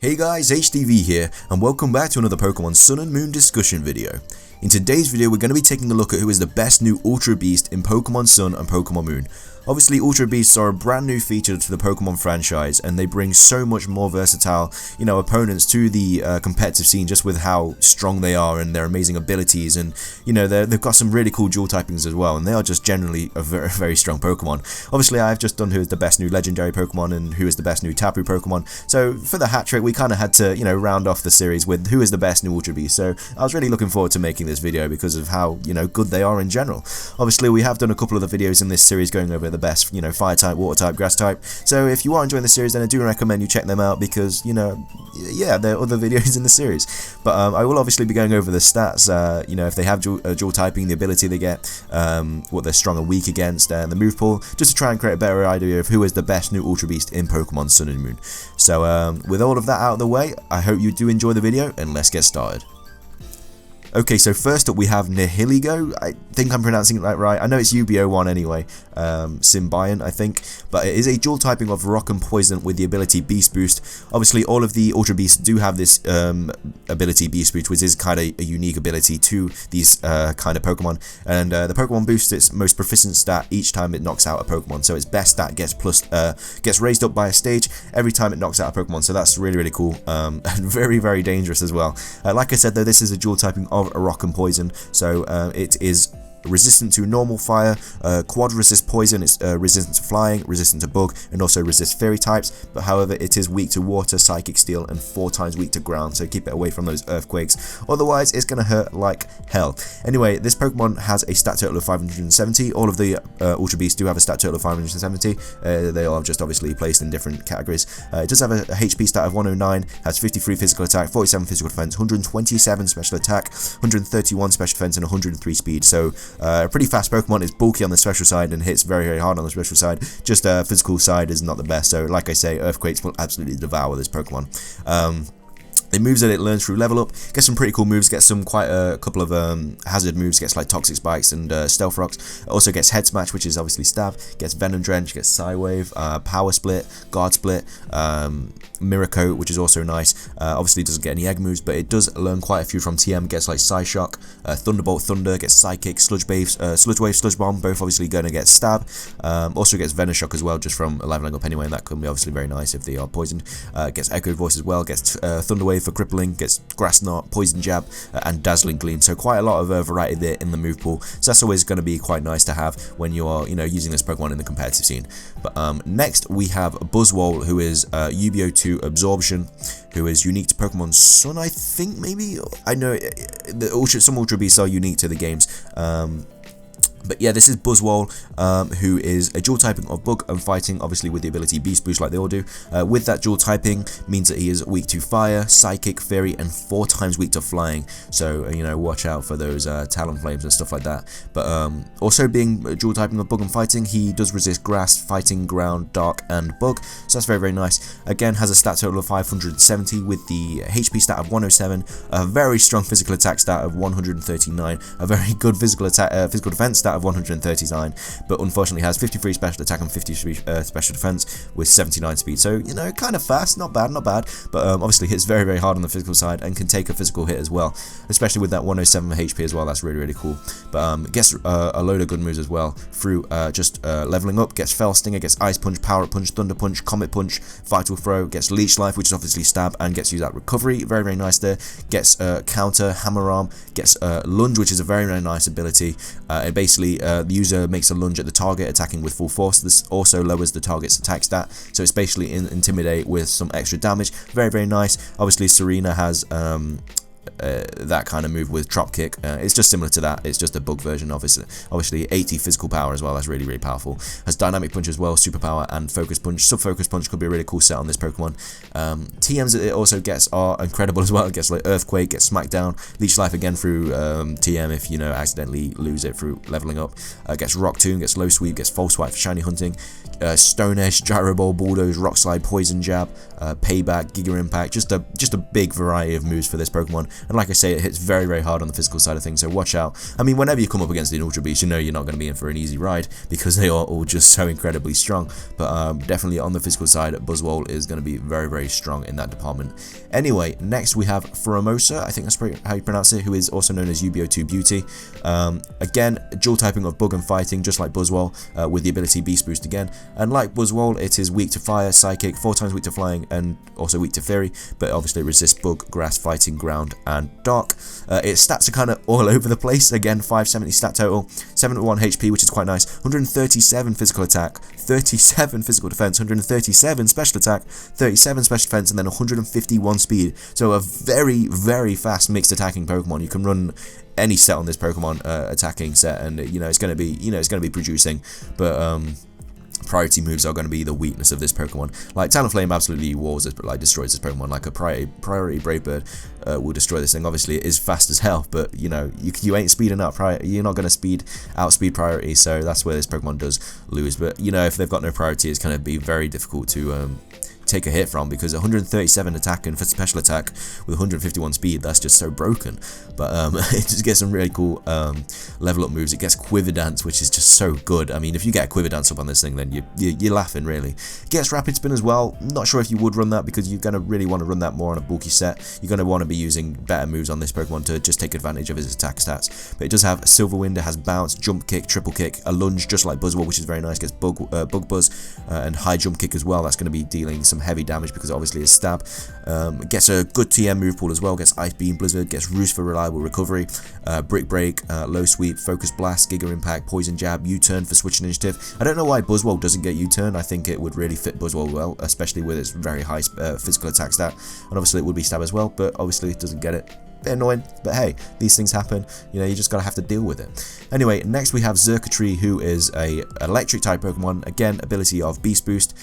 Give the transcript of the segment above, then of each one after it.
Hey guys, HDV here, and welcome back to another Pokemon Sun and Moon discussion video. In today's video, we're going to be taking a look at who is the best new Ultra Beast in Pokemon Sun and Pokemon Moon. Obviously, Ultra Beasts are a brand new feature to the Pokemon franchise, and they bring so much more versatile, opponents to the competitive scene just with how strong they are and their amazing abilities, and they've got some really cool dual typings as well, and they are just generally a very, very strong Pokemon. Obviously, I've just done who is the best new legendary Pokemon and who is the best new Tapu Pokemon, so for the hat trick, we kind of had to, round off the series with who is the best new Ultra Beast. So I was really looking forward to making this video because of how, good they are in general. Obviously, we have done a couple of the videos in this series going over the best, fire type, water type, grass type. So if you are enjoying the series, then I do recommend you check them out because, there are other videos in the series. But I will obviously be going over the stats, if they have dual typing, the ability they get, what they're strong and weak against, and the move pool, just to try and create a better idea of who is the best new Ultra Beast in Pokemon Sun and Moon. So with all of that out of the way, I hope you do enjoy the video, and let's get started. Okay, so first up we have Nihilgo. I think I'm pronouncing it right. I know it's UBO1 anyway, Symbiont I think, but it is a dual typing of Rock and Poison with the ability Beast Boost. Obviously all of the Ultra Beasts do have this ability Beast Boost, which is kind of a unique ability to these kind of Pokemon, and the Pokemon boosts its most proficient stat each time it knocks out a Pokemon, so its best stat gets raised up by a stage every time it knocks out a Pokemon, so that's really, really cool, and very, very dangerous as well. Like I said though, this is a dual typing of a Rock and Poison, so it is resistant to normal fire, quad resist poison, it's resistant to flying, resistant to bug, and also resist fairy types, but however it is weak to water, psychic, steel, and 4 times weak to ground, so keep it away from those earthquakes, otherwise it's gonna hurt like hell. Anyway, this Pokemon has a stat total of 570, all of the Ultra Beasts do have a stat total of 570, they all have just obviously placed in different categories. It does have a HP stat of 109, has 53 physical attack, 47 physical defense, 127 special attack, 131 special defense, and 103 speed, so a pretty fast Pokemon. It's bulky on the special side and hits very, very hard on the special side. Just physical side is not the best. So like I say, Earthquakes will absolutely devour this Pokemon. The moves that it learns through level up, gets some pretty cool moves, gets some quite a couple of hazard moves, gets like Toxic Spikes and Stealth Rocks. It also gets Head Smash, which is obviously Stab, gets Venom Drench, gets Psywave, Power Split, Guard Split, Mirror Coat, which is also nice. Obviously doesn't get any egg moves, but it does learn quite a few from TM, gets like Psyshock, Thunderbolt Thunder, gets Psychic, Sludge Wave, Sludge Bomb, both obviously going to get Stab. Also gets Venoshock as well, just from leveling up anyway, and that can be obviously very nice if they are poisoned. Gets Echo Voice as well, gets Thunder Wave for crippling, gets Grass Knot, Poison Jab, and Dazzling Gleam, so quite a lot of variety there in the move pool, so that's always going to be quite nice to have when you're using this Pokemon in the competitive scene. But next we have Buzzwole, who is UBO2 Absorption, who is unique to Pokemon Sun, I think, maybe. I know some Ultra Beasts are unique to the games, but yeah, this is Buzzwole, who is a dual typing of Bug and Fighting, obviously with the ability Beast Boost like they all do. With that dual typing means that he is weak to Fire, Psychic, Fairy, and 4 times weak to Flying. So, watch out for those Talonflames and stuff like that. But also being a dual typing of Bug and Fighting, he does resist Grass, Fighting, Ground, Dark, and Bug. So that's very, very nice. Again, has a stat total of 570 with the HP stat of 107, a very strong physical attack stat of 139, a very good physical defense stat of 139, but unfortunately has 53 special attack and 53 special defense with 79 speed, so kind of fast, not bad, but obviously hits very, very hard on the physical side and can take a physical hit as well, especially with that 107 HP as well. That's really, really cool. But gets a load of good moves as well through just leveling up. Gets Fell Stinger, gets Ice Punch, Power Up Punch, Thunder Punch, Comet Punch, Vital Throw, gets Leech Life, which is obviously Stab, and gets use that recovery, very, very nice there. Gets Counter, Hammer Arm, gets Lunge, which is a very, very nice ability. It basically the user makes a lunge at the target, attacking with full force. This also lowers the target's attack stat, so it's basically Intimidate with some extra damage. Very, very nice. Obviously Serena has that kind of move with Drop Kick. It's just similar to that, it's just a bug version, obviously 80 physical power as well, that's really, really powerful. Has Dynamic Punch as well, Superpower, and Focus Punch. Sub-Focus Punch could be a really cool set on this Pokemon. TMs it also gets are incredible as well. It gets like Earthquake, gets Smackdown, Leech Life again through TM if accidentally lose it through leveling up. Gets Rock Tomb, gets Low Sweep, gets False Swipe for Shiny Hunting. Stone Edge, Gyro Ball, Bulldoze, Rock Slide, Poison Jab, Payback, Giga Impact, just a big variety of moves for this Pokemon. And like I say, it hits very, very hard on the physical side of things, so watch out. I mean, whenever you come up against an Ultra Beast, you know you're not going to be in for an easy ride, because they are all just so incredibly strong. But definitely on the physical side, Buzzwole is going to be very, very strong in that department. Anyway, next we have Fromosa, I think that's how you pronounce it, who is also known as UBO2 Beauty. Again, dual typing of Bug and Fighting, just like Buzzwole, with the ability Beast Boost again. And like Buzzwole, it is weak to Fire, Psychic, 4 times weak to Flying, and also weak to Fury, but obviously it resists Bug, Grass, Fighting, Ground, and Dark. Its stats are kind of all over the place. Again, 570 stat total, 71 HP, which is quite nice, 137 physical attack, 37 physical defense, 137 special attack, 37 special defense, and then 151 speed. So a very, very fast mixed attacking Pokemon. You can run any set on this Pokemon attacking set, and it's going to be producing, but priority moves are going to be the weakness of this Pokemon. Like Talonflame absolutely walls it, but like destroys this Pokemon. Like a priority Brave Bird will destroy this thing. Obviously it is fast as hell, but you ain't speeding up you're not going to outspeed priority, so that's where this Pokemon does lose. But if they've got no priority, it's going to be very difficult to take a hit from, because 137 attack and for special attack with 151 speed, that's just so broken. But it just gets some really cool level up moves. It gets Quiver Dance, which is just so good. I mean, if you get a Quiver Dance up on this thing, then you're laughing, really. It gets Rapid Spin as well. Not sure if you would run that, because you're going to really want to run that more on a bulky set. You're going to want to be using better moves on this Pokemon to just take advantage of his attack stats. But it does have Silver Wind, it has Bounce, Jump Kick, Triple Kick, a Lunge just like Buzzwole, which is very nice. Gets Bug Buzz and High Jump Kick as well. That's going to be dealing some heavy damage, because obviously it's Stab. Gets a good TM move pool as well. Gets Ice Beam, Blizzard, gets Roost for reliable recovery, Brick Break, Low Sweep, Focus Blast, Giga Impact, Poison Jab, U-Turn for Switch Initiative. I don't know why Buzzwole doesn't get U-Turn. I think it would really fit Buzzwole well, especially with its very high physical attack stat, and obviously it would be Stab as well, but obviously it doesn't get it. Bit annoying, but hey, these things happen. You just gotta have to deal with it. Anyway, next we have Xurkitree, who is a electric type Pokemon. Again, ability of Beast Boost.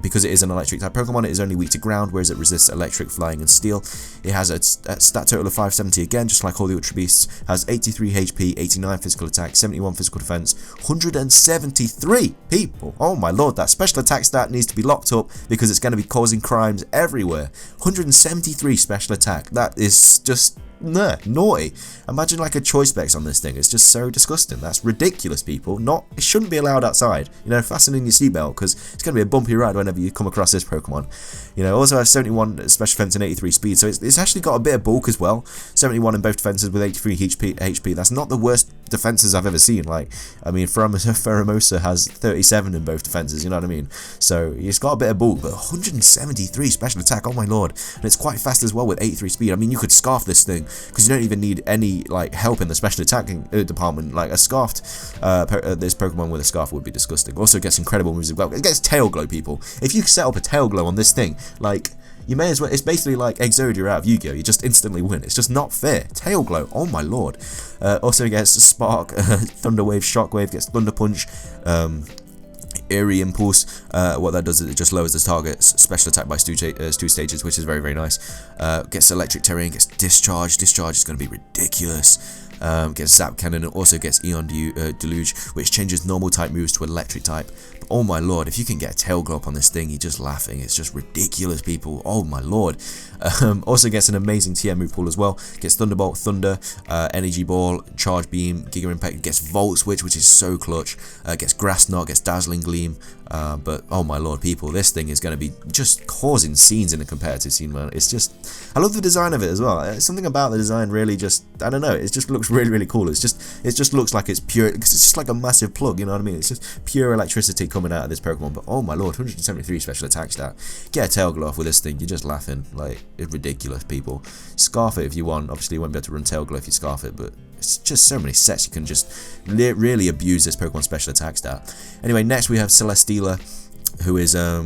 Because it is an electric type Pokemon, it is only weak to ground, whereas it resists electric, flying, and steel. It has a stat total of 570 again, just like all the Ultra Beasts. Has 83 HP, 89 physical attack, 71 physical defense, 173 people. Oh my lord, that special attack stat needs to be locked up, because it's going to be causing crimes everywhere. 173 special attack. That is just naughty. Imagine like a choice specs on this thing. It's just so disgusting. That's ridiculous, people. It shouldn't be allowed outside. Fasten in your seatbelt, because it's going to be a bumpy ride whenever you come across this Pokemon. Also has 71 special defense and 83 speed, so it's actually got a bit of bulk as well. 71 in both defenses with 83 HP. That's not the worst defenses I've ever seen. I mean, Fromosa has 37 in both defenses, you know what I mean? So it's got a bit of bulk, but 173 special attack, oh my lord. And it's quite fast as well with 83 speed. I mean, you could scarf this thing, because you don't even need any help in the special attacking department. Like a scarfed this Pokemon with a scarf would be disgusting. Also gets incredible moves as well. It gets Tail Glow, people. If you set up a Tail Glow on this thing, you may as well. It's basically like Exodia out of Yu-Gi-Oh! You just instantly win. It's just not fair. Tail Glow, oh my lord. Also gets Spark, Thunder Wave, Shockwave, gets Thunder Punch, Eerie Impulse. What that does is it just lowers the target's special attack by 2 stages, which is very, very nice. Gets Electric Terrain, gets Discharge. Discharge is going to be ridiculous. Gets Zap Cannon, and also gets Eon Deluge, which changes normal type moves to electric type. But oh my lord, if you can get a Tail Glow up on this thing, you're just laughing. It's just ridiculous, people. Oh my lord. Also gets an amazing TM move pool as well. Gets Thunderbolt, Thunder, Energy Ball, Charge Beam, Giga Impact. Gets Volt Switch, which is so clutch. Gets Grass Knot, gets Dazzling Gleam. But oh my lord, people, this thing is going to be just causing scenes in a competitive scene, man. It's just, I love the design of it as well. Something about the design really just, I don't know, it just looks really, really cool. It just looks like it's pure, because it's just like a massive plug, you know what I mean? It's just pure electricity coming out of this Pokemon. But oh my lord, 173 special attack stat. Get a Tail Glow off with this thing, you're just laughing. It's ridiculous, people. Scarf it if you want. Obviously you won't be able to run Tail Glow if you scarf it, but it's just so many sets you can just really abuse this Pokemon special attack stat. Anyway, next we have Celesteela, who is a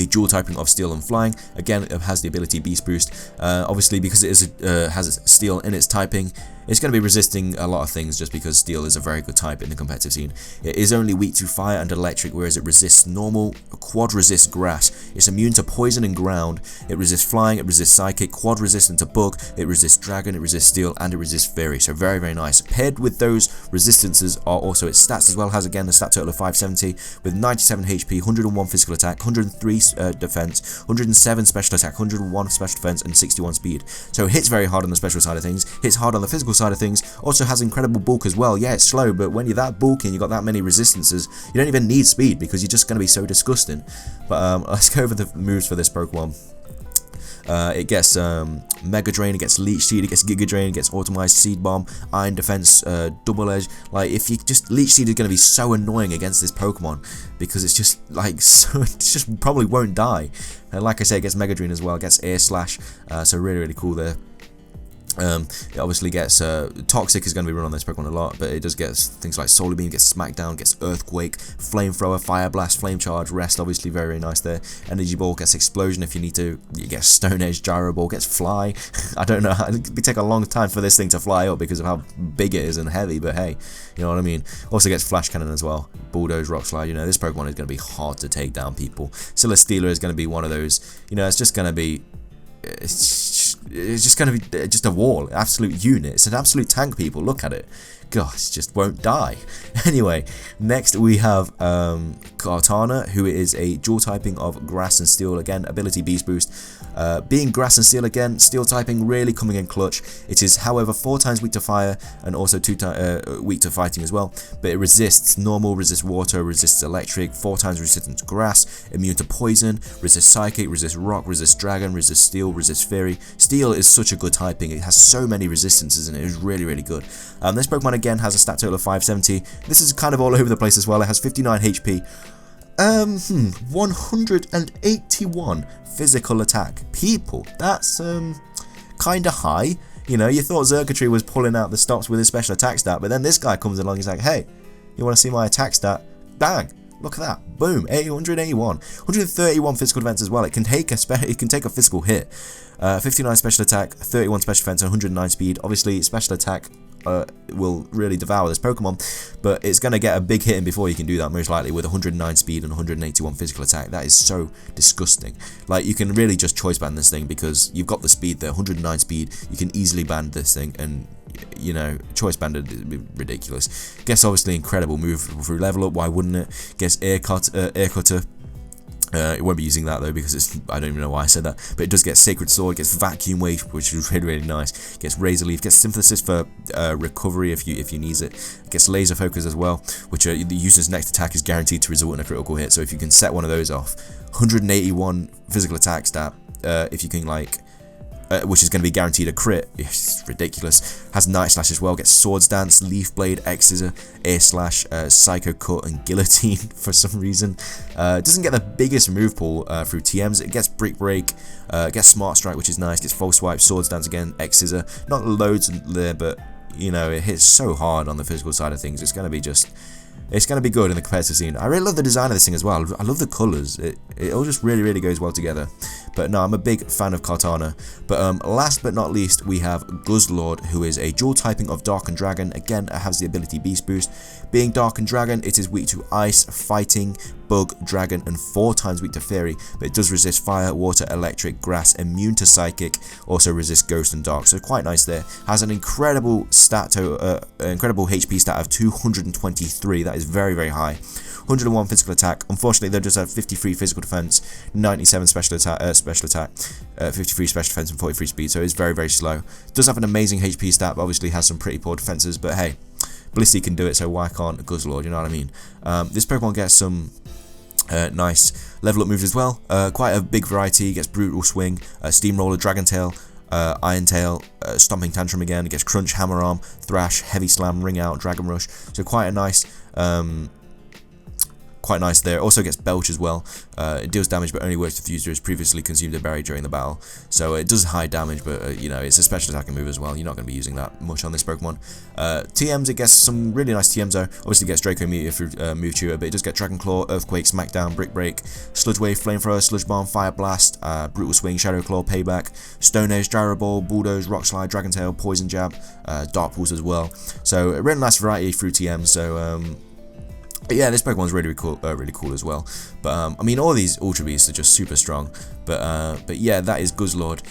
dual typing of Steel and Flying. Again, it has the ability Beast Boost. Obviously, because it is has Steel in its typing, It's going to be resisting a lot of things just because Steel is a very good type in the competitive scene. It is only weak to fire and electric, whereas it resists normal, quad resists grass. It's immune to poison and ground. It resists flying, it resists psychic, quad resistant to bug, it resists dragon, it resists steel, and it resists fairy. So very, very nice. Paired with those resistances are also its stats as well. Has again a stat total of 570 with 97 HP, 101 physical attack, 103 defense, 107 special attack, 101 special defense, and 61 speed. So it hits very hard on the special side of things, hits hard on the physical side of things, also has incredible bulk as well. Yeah, it's slow, but when you're that bulky and you've got that many resistances, you don't even need speed because you're just going to be so disgusting. But let's go over the moves for this Pokemon. It gets Mega Drain, it gets Leech Seed, it gets Giga Drain, it gets Automized Seed Bomb, Iron Defense, Double Edge. Like, if you just Leech Seed is going to be so annoying against this Pokemon because it's just like it just probably won't die. And like I say, it gets Mega Drain as well, it gets Air Slash, so really, really cool there. It obviously gets Toxic is going to be run on this Pokemon a lot, but it does get things like Solar Beam, gets Smackdown, gets Earthquake, Flamethrower, Fire Blast, Flame Charge, Rest, obviously very, very nice there. Energy Ball gets Explosion if you need to. You get Stone Edge, Gyro Ball gets Fly. I don't know, it'd take a long time for this thing to fly up because of how big it is and heavy, but hey, you know what I mean. Also gets Flash Cannon as well, Bulldoze, Rock Slide. You know, this Pokemon is going to be hard to take down, people. Celesteela is going to be one of those, you know, it's just going to be, it's just going to be just a wall, absolute unit. It's an absolute tank, people. Look at it. Gosh, just won't die. Anyway, next we have Cortana, who is a dual typing of Grass and Steel. Again, ability Beast Boost. Being Grass and Steel again, Steel typing really coming in clutch. It is, however, 4 times weak to fire and also 2 weak to fighting as well. But it resists normal, resists water, resists electric, 4 times resistant to grass, immune to poison, resists psychic, resists rock, resists dragon, resists steel, resists fairy. Steel is such a good typing. It has so many resistances and it is really, really good. This Pokemon again has a stat total of 570. This is kind of all over the place as well. It has 59 HP. 181 physical attack. People, that's kind of high. You know, you thought Xurkitree was pulling out the stops with his special attack stat, but then this guy comes along, he's like, hey, you want to see my attack stat? Bang! Look at that. Boom. 181. 131 physical defense as well. It can take a physical hit. 59 special attack, 31 special defense, and 109 speed. Obviously, special attack will really devour this Pokemon, but it's going to get a big hit in before you can do that, most likely, with 109 speed and 181 physical attack. That is so disgusting. Like, you can really just choice ban this thing because you've got the speed there, 109 speed. You can easily ban this thing, and you know, choice banded is ridiculous. Guess obviously incredible move through level up. Why wouldn't it? Guess Air Cutter. It won't be using that though because it's, I don't even know why I said that, but it does get Sacred Sword, gets Vacuum Wave, which is really, really nice, gets Razor Leaf, gets Synthesis for recovery if you need it, gets Laser Focus as well, which the user's next attack is guaranteed to result in a critical hit, so if you can set one of those off. 181 physical attack stat, if you can, like, which is going to be guaranteed a crit. It's ridiculous. Has Night Slash as well. Gets Swords Dance, Leaf Blade, X Scissor, Air Slash, Psycho Cut, and Guillotine for some reason. Doesn't get the biggest move pool through TMs. It gets Brick Break, gets Smart Strike, which is nice. Gets False Swipe, Swords Dance again, X Scissor. Not loads there, but you know, it hits so hard on the physical side of things. It's going to be just. It's going to be good in the competitive scene. I really love the design of this thing as well. I love the colours. It all just really, really goes well together. But no, I'm a big fan of Cortana. But last but not least, we have Guzzlord, who is a dual typing of Dark and Dragon. Again, it has the ability Beast Boost. Being Dark and Dragon, it is weak to Ice, Fighting, Bug, Dragon, and 4 times weak to Fairy. But it does resist Fire, Water, Electric, Grass, immune to Psychic, also resists Ghost and Dark. So quite nice there. Has an incredible incredible HP stat of 223. That is very, very high. 101 physical attack. Unfortunately, they just have 53 physical defense, 97 special attack, 53 special defense, and 43 speed. So it's very, very slow. Does have an amazing HP stat, but obviously has some pretty poor defenses. But hey, Blissey can do it, so why can't Guzzlord? You know what I mean? This Pokemon gets some nice level up moves as well. Quite a big variety. Gets Brutal Swing, Steamroller, Dragon Tail, Iron Tail, Stomping Tantrum again. It gets Crunch, Hammer Arm, Thrash, Heavy Slam, Ring Out, Dragon Rush. So quite a nice quite nice there. Also gets Belch as well. It deals damage, but only works if the user has previously consumed a berry during the battle. So it does high damage, but you know, it's a special attacking move as well. You're not going to be using that much on this Pokemon. TMs, it gets some really nice TMs though. Obviously, it gets Draco Meteor through Mewtwo, but it does get Dragon Claw, Earthquake, Smackdown, Brick Break, Sludge Wave, Flamethrower, Sludge Bomb, Fire Blast, Brutal Swing, Shadow Claw, Payback, Stone Edge, Gyro Ball, Bulldoze, Rock Slide, Dragon Tail, Poison Jab, Dark Pulse as well. So a really nice variety through TM. So yeah, this Pokemon's really cool as well. But I mean, all these Ultra Beasts are just super strong. But yeah, that is Guzzlord.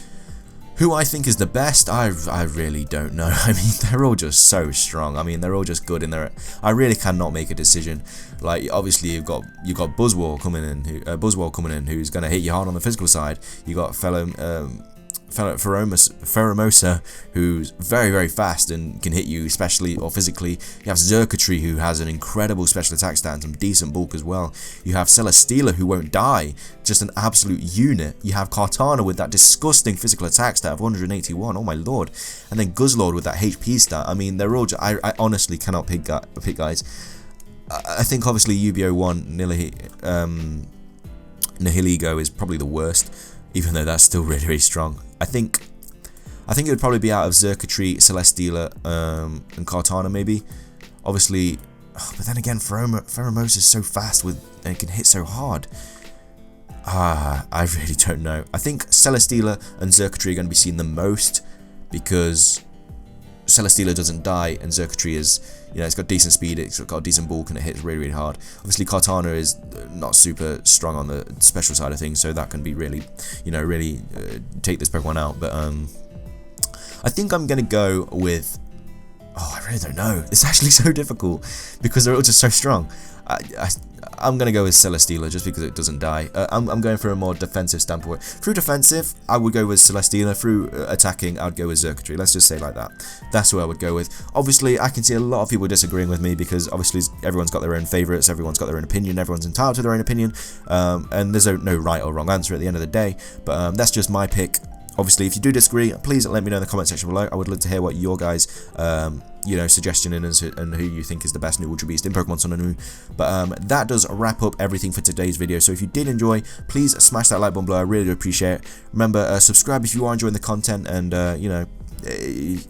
Who I think is the best, I really don't know. I mean, they're all just so strong. I mean, they're all just good in there. I really cannot make a decision. Like, obviously, you've got Buzzwole coming in, who's gonna hit you hard on the physical side. You got Fromosa, who's very, very fast and can hit you especially or physically. You have Xurkitree, who has an incredible special attack stat and some decent bulk as well. You have Celesteela, who won't die, just an absolute unit. You have Cortana with that disgusting physical attack stat of 181, oh my lord. And then Guzzlord with that HP stat. I mean, they're all just, I honestly cannot pick guys. I think obviously UBO1 Nihilgo is probably the worst, even though that's still really, really strong. I think it would probably be out of Xurkitree, Celesteela, and Cortana maybe. Obviously, but then again, Fromosa is so fast and it can hit so hard. I really don't know. I think Celesteela and Xurkitree are going to be seen the most because Celesteela doesn't die and Xurkitree is, you know, it's got decent speed, it's got a decent bulk, and it hits really, really hard. Obviously, Cortana is not super strong on the special side of things, so that can be really, you know, really take this Pokemon out. But I think I'm gonna go with. Oh, I really don't know. It's actually so difficult because they're all just so strong. I'm going to go with Celesteela just because it doesn't die. I'm going for a more defensive standpoint. Through defensive, I would go with Celesteela. Through attacking, I'd go with Xurkitree. Let's just say like that. That's who I would go with. Obviously, I can see a lot of people disagreeing with me because obviously everyone's got their own favourites, everyone's got their own opinion, everyone's entitled to their own opinion, and there's no right or wrong answer at the end of the day. But that's just my pick. Obviously, if you do disagree, please let me know in the comment section below. I would love to hear what your guys, you know, suggestion is and who you think is the best new Ultra Beast in Pokemon Sun and Moon. But that does wrap up everything for today's video. So if you did enjoy, please smash that like button below. I really do appreciate it. Remember, subscribe if you are enjoying the content, and you know,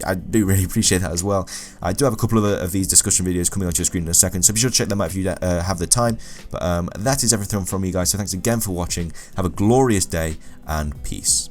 I do really appreciate that as well. I do have a couple of these discussion videos coming onto your screen in a second, so be sure to check them out if you have the time. But that is everything from me, guys. So thanks again for watching. Have a glorious day and peace.